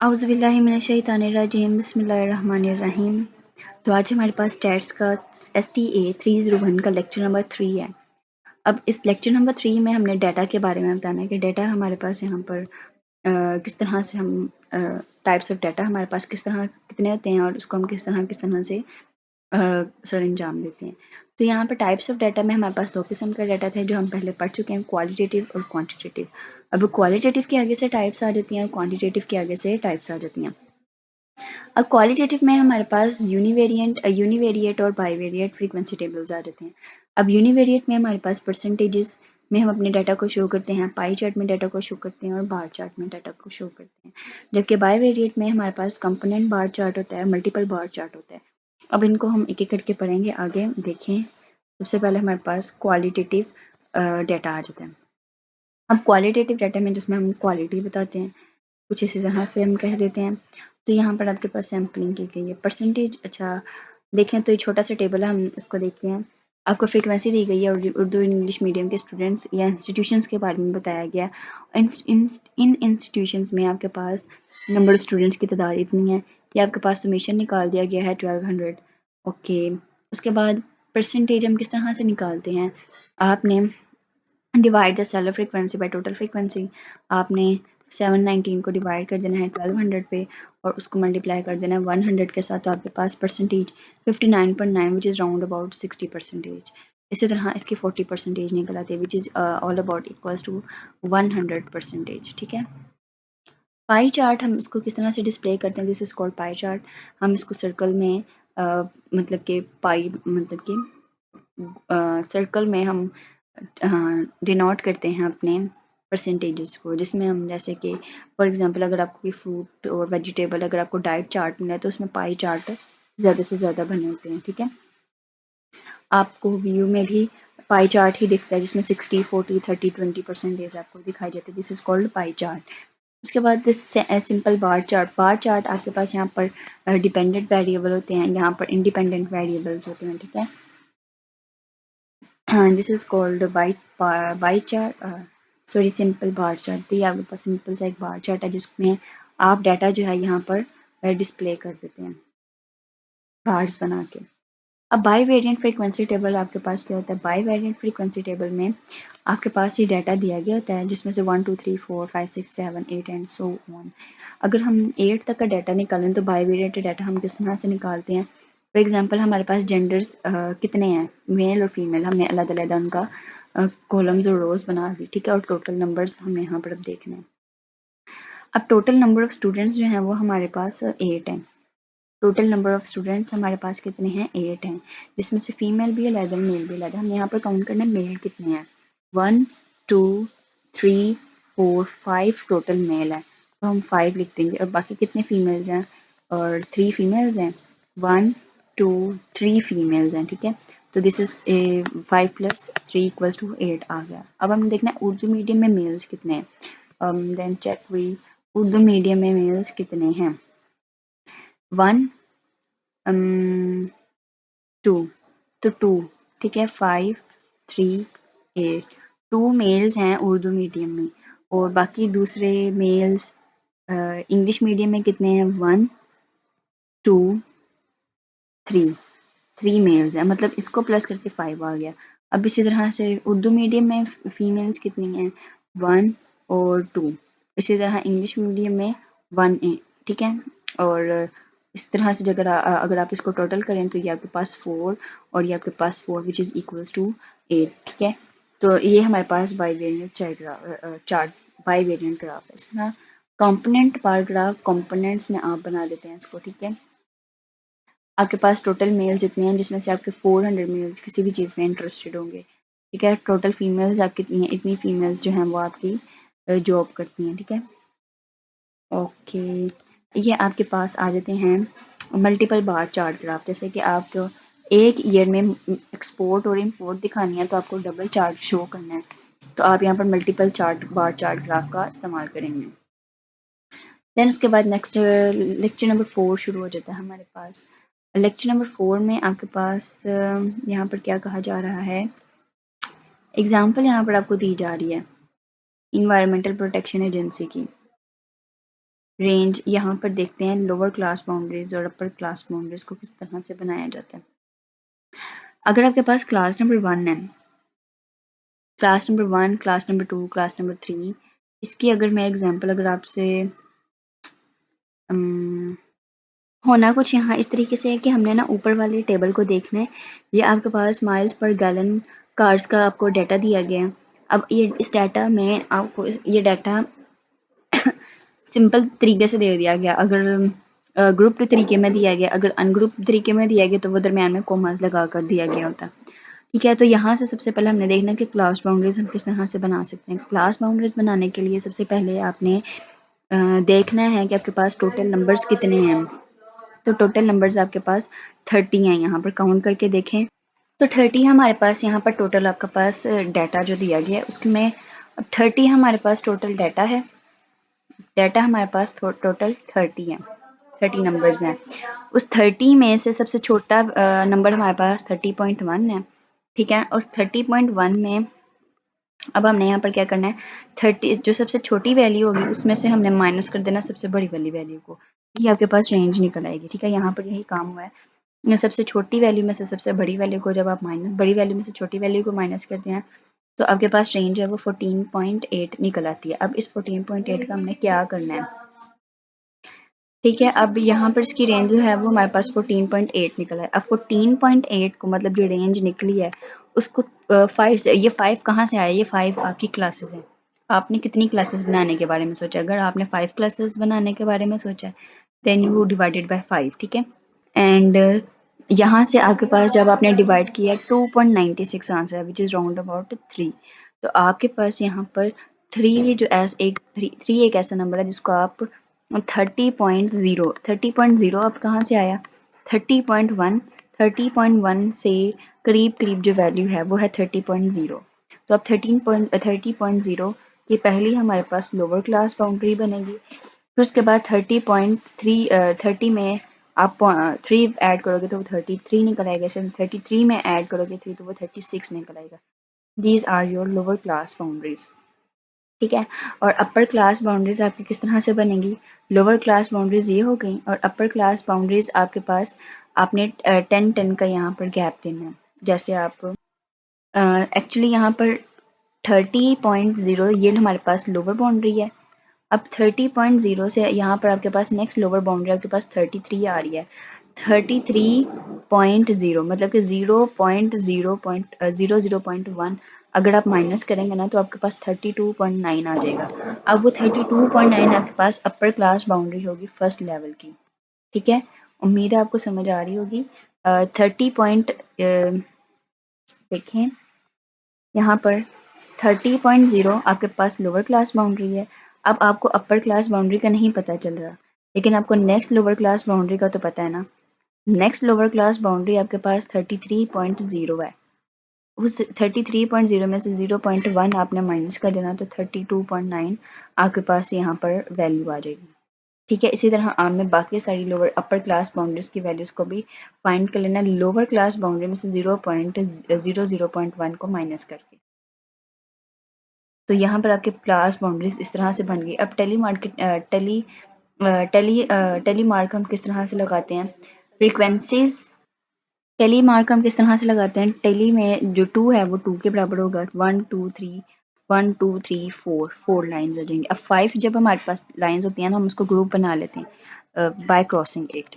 औज़ुबिल्लाहि मिनश्शैतानिर्रजीम बिस्मिल्लाहिर्रहमानिर्रहीम। तो आज हमारे पास स्टैट्स का STA 301 का लेक्चर नंबर 3 है। अब इस लेक्चर नंबर 3 में हमने डाटा के बारे में बताना है कि डाटा हमारे पास यहाँ पर किस तरह से हम टाइप्स ऑफ डाटा हमारे पास किस तरह कितने होते हैं और उसको हम किस तरह से सर अंजाम देते हैं। तो यहाँ पर टाइप्स ऑफ डाटा में हमारे पास दो किस्म का डाटा थे जो हम पहले पढ़ चुके हैं, क्वालिटेटिव और क्वांटिटेटिव। अब क्वालिटेटिव के आगे से टाइप्स आ जाती हैं और क्वांटिटेटिव के आगे से टाइप्स आ जाती हैं। अब क्वालिटेटिव में हमारे पास यूनिवेरिएट और बाईवेरिएट फ्रीक्वेंसी टेबल्स आ जाते हैं। अब यूनिवेरिएट में हमारे पास परसेंटेजेस में हम अपने डाटा को शो करते हैं, पाई चार्ट में डाटा को शो करते हैं और बार चार्ट में डाटा को शो करते हैं। जबकि बाईवेरिएट में हमारे पास कंपोनेंट बार चार्ट होता है, मल्टीपल बार चार्ट होता है। अब इनको हम एक एक करके पढ़ेंगे, आगे देखें। सबसे पहले हमारे पास क्वालिटेटिव डाटा आ जाता है। अब क्वालिटेटिव डाटा में जिसमें हम क्वालिटी बताते हैं, कुछ इसी तरह से हम कह देते हैं। तो यहाँ पर आपके पास सैम्पलिंग की गई है, परसेंटेज। अच्छा देखें तो ये छोटा सा टेबल है, हम इसको देखते हैं। आपको फ्रीक्वेंसी दी गई है उर्दू इंग्लिश मीडियम के स्टूडेंट्स या इंस्टीट्यूशंस के बारे में बताया गया। इन इंस्टीट्यूशंस में आपके पास नंबर ऑफ स्टूडेंट्स की तादाद इतनी है कि आपके पास समेशन निकाल दिया गया है 1200। ओके, उसके बाद परसेंटेज हम किस तरह से निकालते हैं। आपने divide the seller frequency by total frequency. आपने 719 को डिवाइड कर देना है 1200 पे और उसको मल्टीप्लाई कर देना है 100 के साथ। तो आपके पास percentage 59.9 which is round about 60%। इसी तरह इसकी 40% निकल आती है which is all about equals to 100%। ठीक है। पाई चार्ट हम इसको किस तरह से डिस्प्ले करते हैं, this is called pie chart. हम इसको सर्कल में मतलब कि पाई मतलब कि सर्कल में हम डिनोट करते हैं अपने परसेंटेजेस को, जिसमें हम जैसे कि फॉर एग्जांपल अगर आपको कोई फ्रूट और वेजिटेबल अगर आपको डाइट चार्ट मिला है तो उसमें पाई चार्ट ज़्यादा से ज़्यादा बने होते हैं। ठीक है, आपको व्यू में भी पाई चार्ट ही दिखता है जिसमें 60 40 30 20% आपको दिखाई देती है। This is called pie chart. उसके बाद दिस सिंपल बार चार्ट आपके पास यहाँ पर डिपेंडेंट वेरिएबल होते हैं, यहाँ पर इंडिपेंडेंट वेरिएबल्स होते हैं। ठीक है, this is called by chart, sorry simple bar chart. तो ये आपके पास सिंपल सा एक बार चार्ट है जिसमें आप डाटा जो है यहाँ पर डिस्प्ले कर देते हैं बार्स बना के। अब बाई वेरिएंट फ्रीक्वेंसी टेबल आपके पास क्या होता है। बाई वेरिएंट फ्रीक्वेंसी टेबल में आपके पास ये डाटा दिया गया होता है जिसमें से 1 2 3 4 5 6 7 8 एंड सो ऑन। अगर हम 8 तक का डाटा निकालें तो बाई वेरिएंट डाटा हम किस तरह से निकालते हैं। फॉर एग्जांपल हमारे पास जेंडर्स कितने हैं, मेल और फीमेल, हमने अलग अलग उनका कॉलम्स और रोज बना दी। ठीक है, और टोटल नंबर्स हमें यहाँ पर अब देखने हैं। अब टोटल नंबर ऑफ स्टूडेंट्स जो हैं वो हमारे पास 8 हैं। टोटल नंबर ऑफ स्टूडेंट्स हमारे पास कितने हैं, 8 हैं, जिसमें से फीमेल भी अलग है मेल भी अलग है। हम यहाँ पर काउंट करना है मेल कितने हैं, 1 2 3 4 5 टोटल मेल है तो हम 5 लिख देंगे। और बाकी कितने फीमेल्स हैं, और 3 फीमेल्स हैं, 1 2 3 फीमेल्स हैं। ठीक है, तो दिस इज 5 + 3 = 8 आ गया। अब हम देखना है उर्दू मीडियम में मेल्स कितने हैं। Then check we Urdu medium में मेल्स कितने हैं, 1 2, तो 2। ठीक है, 5 3 8 2 मेल्स हैं उर्दू मीडियम में। और बाकी दूसरे मेल्स इंग्लिश मीडियम में कितने हैं, 1 2 3 मेल्स हैं, मतलब इसको प्लस करके 5 आ गया। अब इसी तरह से उर्दू मीडियम में फीमेल्स कितनी हैं, 1 और 2। इसी तरह इंग्लिश मीडियम में 1 है। ठीक है, और इस तरह से अगर आप इसको टोटल करें तो ये आपके पास 4 और ये आपके पास 4 विच इज़ इक्वल्स टू 8। ठीक है, तो ये हमारे पास bi variant chart bi variant graph है। इस तरह कंपोनेंट बार ग्राफ कंपोनेंट्स में आप बना देते हैं इसको। ठीक है, आपके पास टोटल मेल्स इतने हैं जिसमें से आपके 400 मेल्स किसी भी चीज़ में इंटरेस्टेड होंगे। ठीक है, टोटल फीमेल्स आप कितनी हैं, इतनी फीमेल्स जो हैं वो आपकी जॉब करती हैं। ठीक है, ओके, ये आपके पास आ जाते हैं मल्टीपल बार चार्ट ग्राफ। जैसे कि आपको एक ईयर में एक्सपोर्ट और इंपोर्ट दिखानी है तो आपको डबल चार्ट शो करना है, तो आप यहाँ पर मल्टीपल बार चार्ट ग्राफ का इस्तेमाल करेंगे। देन उसके बाद नेक्स्ट लेक्चर नंबर 4 शुरू हो जाता है हमारे पास। लेक्चर नंबर 4 में आपके पास यहाँ पर क्या कहा जा रहा है, एग्जाम्पल यहाँ पर आपको दी जा रही है इन्वायरमेंटल प्रोटेक्शन एजेंसी की। रेंज यहाँ पर देखते हैं लोअर क्लास बाउंड्रीज और अपर क्लास बाउंड्रीज को किस तरह से बनाया जाता है। अगर आपके पास क्लास नंबर 1 है, class number 1, class number 2, class number 3, इसकी अगर मैं एग्जांपल अगर आपसे होना कुछ यहाँ इस तरीके से है कि हमने ना ऊपर वाले टेबल को देखना है। ये आपके पास माइल्स पर गैलन कार्स का आपको डाटा दिया गया है। अब ये इस डाटा में आपको ये डाटा सिंपल तरीके से दे दिया गया। अगर ग्रुप के तरीके में दिया गया, अगर अनग्रुप तरीके में दिया गया तो वो दरमियान में कोमास लगा कर दिया गया होता। ठीक है, तो यहाँ से सबसे पहले हमने देखना कि क्लास बाउंड्रीज हम किस तरह से बना सकते हैं। क्लास बाउंड्रीज बनाने के लिए सबसे पहले आपने देखना है कि आपके पास टोटल नंबर्स कितने हैं। तो टोटल नंबर्स आपके पास 30 हैं। यहाँ पर काउंट करके देखें तो 30 हमारे पास यहाँ पर टोटल आपके पास डाटा जो दिया गया है उसमें 30 हमारे पास टोटल डाटा है। डाटा हमारे पास टोटल 30 है, 30 नंबर्स हैं। उस 30 में से सबसे छोटा नंबर हमारे पास 30.1 है। ठीक है, उस 30.1 में अब हमने यहाँ पर क्या करना है, 30 जो सबसे छोटी वैल्यू होगी उसमें से हमने माइनस कर देना सबसे बड़ी वाली वैल्यू को। ये आपके पास रेंज निकल आएगी। ठीक है, यहाँ पर यही काम हुआ है। सबसे छोटी वैल्यू में से सबसे बड़ी वैल्यू को जब आप माइनस, बड़ी वैल्यू में से छोटी वैल्यू को माइनस करते हैं तो आपके पास रेंज है वो 14.8 निकल आती है। अब इस 14.8 का हमने क्या करना है। ठीक है, अब यहाँ पर इसकी रेंज जो है वो हमारे पास 14.8 निकला है। अब 14.8 को मतलब जो रेंज निकली है उसको 5 से, ये 5 कहाँ से आया, ये 5 आपकी क्लासेस हैं। आपने कितनी क्लासेस बनाने के बारे में सोचा, अगर आपने 5 क्लासेस बनाने के बारे में सोचा है देन यू डिवाइडेड बाय 5। ठीक है, एंड यहाँ से आपके पास जब आपने डिवाइड किया 2.96 आंसर है विच इज़ राउंड अबाउट 3। तो आपके पास यहाँ पर 3 जो एस एक 3 एक ऐसा नंबर है जिसको आप 30.0 अब कहाँ से आया, 30.1 से करीब करीब जो वैल्यू है वो है 30.0। तो अब 30.0 की पहली हमारे पास लोअर क्लास बाउंड्री बनेगी। फिर उसके बाद 30 में आप 3 ऐड करोगे तो वो 33 निकल आएगा। 33 में ऐड करोगे 3 तो वो 36 निकल आएगा। These are your lower class boundaries. ठीक है, और अपर क्लास बाउंड्रीज आपकी किस तरह से बनेंगी, लोअर क्लास बाउंड्रीज ये हो गई और अपर क्लास बाउंड्रीज आपके पास आपने 10 का यहाँ पर गैप देना है। जैसे आप एक्चुअली यहाँ पर 30.0 ये हमारे पास लोअर बाउंड्री है। अब 30.0 से यहाँ पर आपके पास नेक्स्ट लोअर बाउंड्री आपके पास 33 आ रही है। 33.0 मतलब कि 0.0.1 अगर आप माइनस करेंगे ना तो आपके पास 32.9 आ जाएगा। अब वो 32.9 आपके पास अपर क्लास बाउंड्री होगी फर्स्ट लेवल की। ठीक है, उम्मीद है आपको समझ आ रही होगी। 30 पॉइंट देखें यहाँ पर 30.0 आपके पास लोअर क्लास बाउंड्री है। अब आपको अपर क्लास बाउंड्री का नहीं पता चल रहा, लेकिन आपको नेक्स्ट लोअर क्लास बाउंड्री का तो पता है ना। नेक्स्ट लोअर क्लास बाउंड्री आपके पास 33.0 है। उस 33.0 में से 0.1 आपने माइनस कर देना तो 32.9 आपके पास यहाँ पर वैल्यू आ जाएगी। ठीक है, इसी तरह आपने बाकी सारी लोअर अपर क्लास बाउंड्रीज की वैल्यूज को भी फाइंड कर लेना लोअर क्लास बाउंड्री में से 0.1 को माइनस करके। तो यहाँ पर आपके क्लास बाउंड्रीज इस तरह से बन गई। अब टेली मार्क हम किस तरह से लगाते हैं, फ्रीक्वेंसीज टेली मार्क हम किस तरह से लगाते हैं। टेली में जो 2 है वो 2 के बराबर होगा। 1 2 3 4 लाइन्स हो जाएंगी। अब 5 जब हमारे पास लाइन्स होती हैं ना हम उसको ग्रुप बना लेते हैं बाय क्रॉसिंग 8।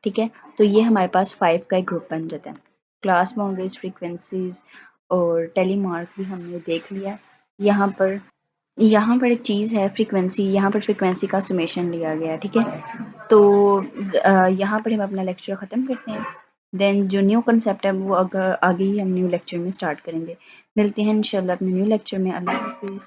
ठीक है, तो ये हमारे पास 5 का एक ग्रुप बन जाता है। क्लास बाउंड्रीज, फ्रीक्वेंसीज और टेली मार्क भी हमने देख लिया। यहाँ पर एक चीज़ है फ्रीक्वेंसी, यहाँ पर फ्रीक्वेंसी का सुमेशन लिया गया है। ठीक है, तो यहाँ पर हम अपना लेक्चर ख़त्म करते हैं। देन जो न्यू कंसेप्ट है वो आगे ही हम न्यू लेक्चर में स्टार्ट करेंगे। मिलते हैं इंशाल्लाह अपने न्यू लेक्चर में। अल्लाह हाफिज़।